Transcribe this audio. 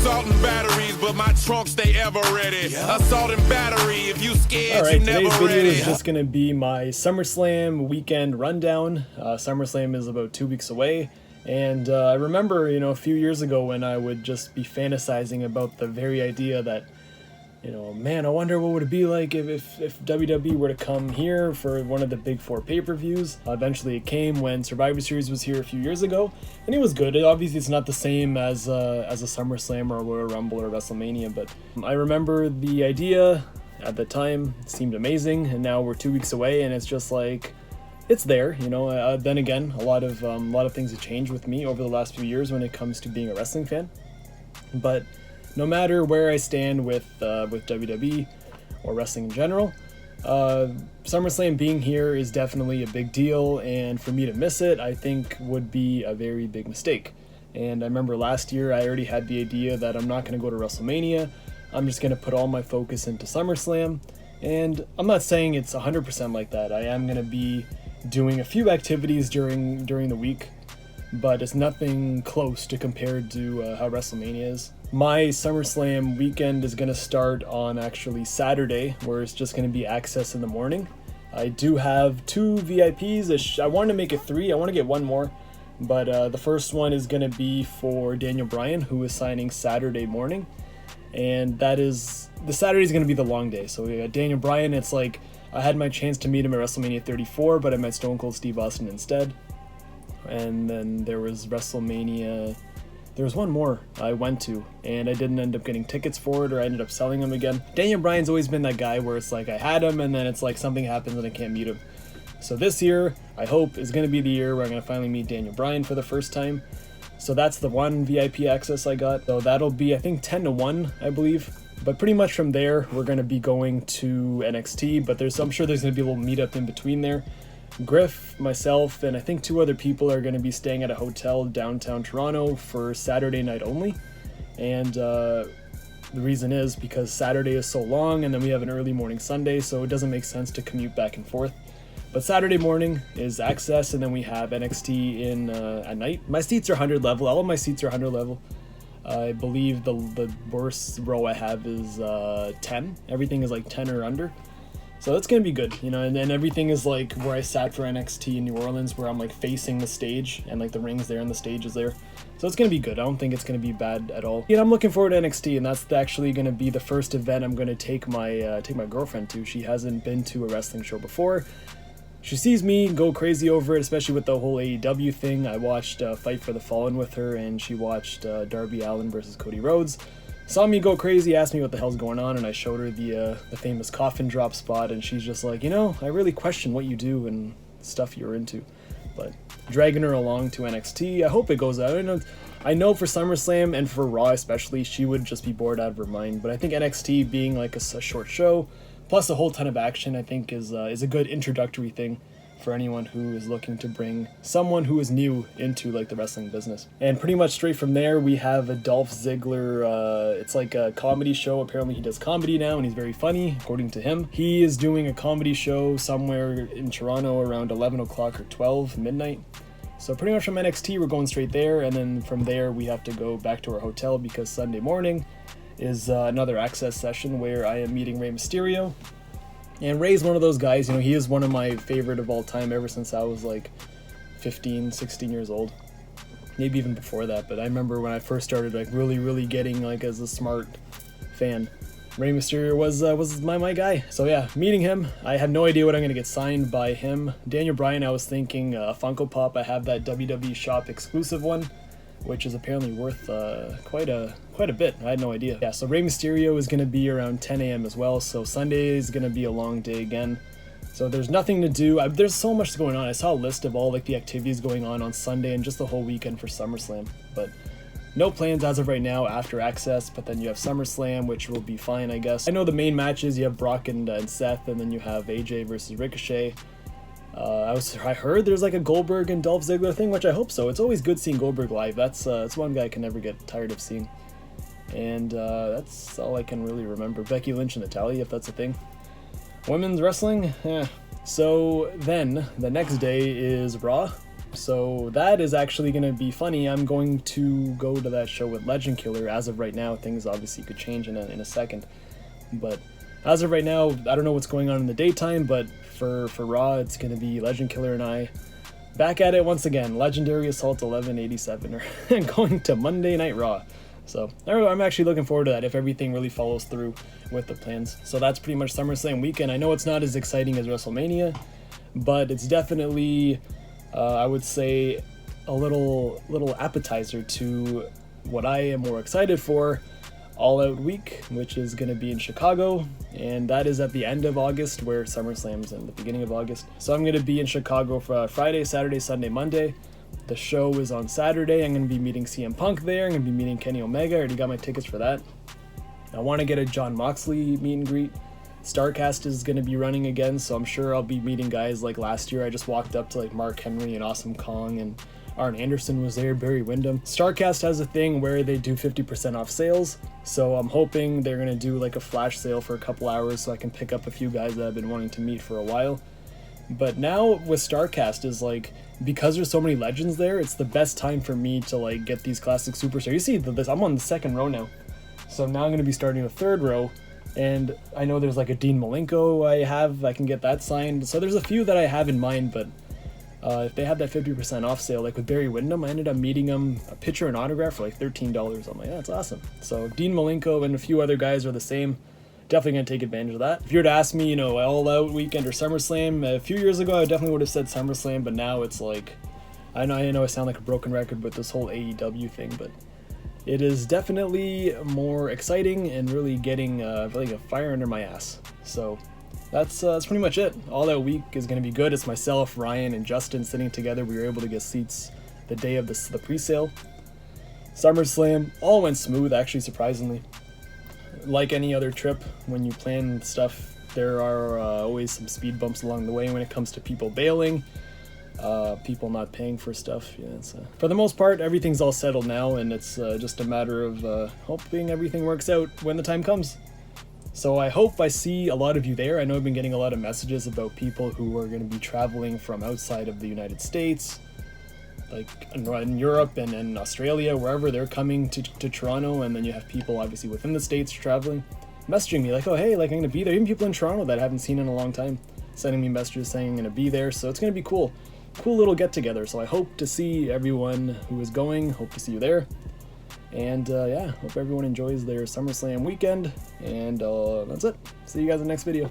assault and batteries, but my trunk stay ever ready. Assault and battery, if you scared, Alright, you never today's video ready. is just going to be my SummerSlam weekend rundown. SummerSlam is about 2 weeks away, and I remember, a few years ago when I would just be fantasizing about the very idea that, man, I wonder what would it be like if WWE were to come here for one of the big four pay-per-views. Eventually it came when Survivor Series was here a few years ago, and it was good. Obviously it's not the same as a SummerSlam or a Royal Rumble or WrestleMania, but I remember the idea at the time. It seemed amazing, and now we're 2 weeks away and it's just like, it's there. Then again, a lot of things have changed with me over the last few years when it comes to being a wrestling fan, but no matter where I stand with WWE or wrestling in general, SummerSlam being here is definitely a big deal, and for me to miss it, I think would be a very big mistake. And I remember last year I already had the idea that I'm not going to go to WrestleMania. I'm just going to put all my focus into SummerSlam, and I'm not saying it's 100% like that. I am going to be doing a few activities during the week, but it's nothing close to compared to how WrestleMania is. My SummerSlam weekend is going to start on actually Saturday, where it's just going to be access in the morning. I do have 2 VIPs. I want to make it 3. I want to get one more, but the first one is going to be for Daniel Bryan, who is signing Saturday morning, and the Saturday is going to be the long day. So we got Daniel Bryan. It's like I had my chance to meet him at WrestleMania 34, but I met Stone Cold Steve Austin instead. And then there was WrestleMania. There was one more I went to, and I didn't end up getting tickets for it, or I ended up selling them again. Daniel Bryan's always been that guy where it's like I had him, and then it's like something happens and I can't meet him. So this year, I hope, is going to be the year where I'm going to finally meet Daniel Bryan for the first time. So that's the one VIP access I got. So that'll be, I think, 10 to 1, I believe. But pretty much from there, we're going to be going to NXT, but I'm sure there's going to be a little meetup in between there. Griff, myself, and I think 2 other people are going to be staying at a hotel downtown Toronto for Saturday night only. And the reason is because Saturday is so long, and then we have an early morning Sunday, so it doesn't make sense to commute back and forth. But Saturday morning is access, and then we have NXT in at night. My seats are 100 level. All of my seats are 100 level. I believe the worst row I have is 10. Everything is like 10 or under. So that's going to be good, and then everything is like where I sat for NXT in New Orleans, where I'm like facing the stage, and like the ring's there and the stage is there. So it's going to be good. I don't think it's going to be bad at all. I'm looking forward to NXT, and that's actually going to be the first event I'm going to take my girlfriend to. She hasn't been to a wrestling show before. She sees me go crazy over it, especially with the whole AEW thing. I watched Fight for the Fallen with her, and she watched Darby Allin versus Cody Rhodes. Saw me go crazy, asked me what the hell's going on, and I showed her the famous coffin drop spot, and she's just like, I really question what you do and stuff you're into. But dragging her along to NXT, I hope it goes out. I know for SummerSlam and for Raw especially, she would just be bored out of her mind, but I think NXT being like a short show, plus a whole ton of action, I think is a good introductory thing for anyone who is looking to bring someone who is new into like the wrestling business. And pretty much straight from there, we have a Dolph Ziggler, it's like a comedy show. Apparently he does comedy now, and he's very funny, according to him. He is doing a comedy show somewhere in Toronto around 11 o'clock or 12 midnight. So pretty much from NXT, we're going straight there, and then from there, we have to go back to our hotel because Sunday morning is another access session where I am meeting Rey Mysterio. And Rey's one of those guys, he is one of my favorite of all time ever since I was like 15, 16 years old. Maybe even before that, but I remember when I first started like really getting like as a smart fan. Rey Mysterio was my guy. So yeah, meeting him, I have no idea what I'm going to get signed by him. Daniel Bryan, I was thinking Funko Pop. I have that WWE Shop exclusive one, which is apparently worth quite a bit. I had no idea. Yeah, so Rey Mysterio is going to be around 10 a.m. as well, so Sunday is going to be a long day again. So there's nothing to do. There's so much going on. I saw a list of all like the activities going on Sunday and just the whole weekend for SummerSlam, but no plans as of right now after Access, but then you have SummerSlam, which will be fine, I guess. I know the main matches, you have Brock and Seth, and then you have AJ versus Ricochet. I heard there's like a Goldberg and Dolph Ziggler thing, which I hope so. It's always good seeing Goldberg live. That's one guy I can never get tired of seeing. And that's all I can really remember. Becky Lynch and Natalya, if that's a thing. Women's wrestling? So then, the next day is Raw. So that is actually going to be funny. I'm going to go to that show with Legend Killer. As of right now, things obviously could change in a second. But as of right now, I don't know what's going on in the daytime, but for Raw, it's going to be Legend Killer and I back at it once again. Legendary Assault 1187, or going to Monday Night Raw. So I'm actually looking forward to that if everything really follows through with the plans. So that's pretty much SummerSlam weekend. I know it's not as exciting as WrestleMania, but it's definitely, I would say, a little appetizer to what I am more excited for, All Out Week, which is going to be in Chicago, and that is at the end of August, where SummerSlam's in the beginning of August. So I'm going to be in Chicago for Friday, Saturday, Sunday, Monday. The show is on Saturday. I'm going to be meeting CM Punk there. I'm going to be meeting Kenny Omega. I already got my tickets for that. I want to get a John Moxley meet and greet. Starcast is going to be running again, so I'm sure I'll be meeting guys like last year. I just walked up to like Mark Henry and Awesome Kong, and Arn Anderson was there, Barry Windham. Starcast has a thing where they do 50% off sales, so I'm hoping they're going to do like a flash sale for a couple hours so I can pick up a few guys that I've been wanting to meet for a while. But now with Starcast is like, because there's so many legends there, it's the best time for me to like get these classic superstars. You see this, I'm on the second row now. So now I'm going to be starting the third row, and I know there's like a Dean Malenko I can get that signed. So there's a few that I have in mind, but if they had that 50% off sale, like with Barry Windham, I ended up meeting him, a picture and autograph for like $13. I'm like, yeah, that's awesome. So Dean Malenko and a few other guys are the same. Definitely going to take advantage of that. If you were to ask me, you know, All Out Weekend or SummerSlam, a few years ago I definitely would have said SummerSlam, but now it's like, I know I sound like a broken record with this whole AEW thing, but it is definitely more exciting and really getting like a fire under my ass. So that's pretty much it. All Out Week is going to be good. It's myself, Ryan, and Justin sitting together. We were able to get seats the day of the pre-sale. SummerSlam all went smooth, actually, surprisingly. Like any other trip, when you plan stuff, there are always some speed bumps along the way when it comes to people bailing, people not paying for stuff. Yeah, for the most part, everything's all settled now, and it's just a matter of hoping everything works out when the time comes. So I hope I see a lot of you there. I know I've been getting a lot of messages about people who are going to be traveling from outside of the United States, like in Europe and in Australia, wherever they're coming to Toronto, and then you have people obviously within the States traveling, messaging me like, oh hey, like I'm gonna be there. Even people in Toronto that I haven't seen in a long time sending me messages saying I'm gonna be there. So it's gonna be cool little get together. So I hope to see everyone who is going. Hope to see you there, and yeah, hope everyone enjoys their SummerSlam weekend, and that's it. See you guys in the next video.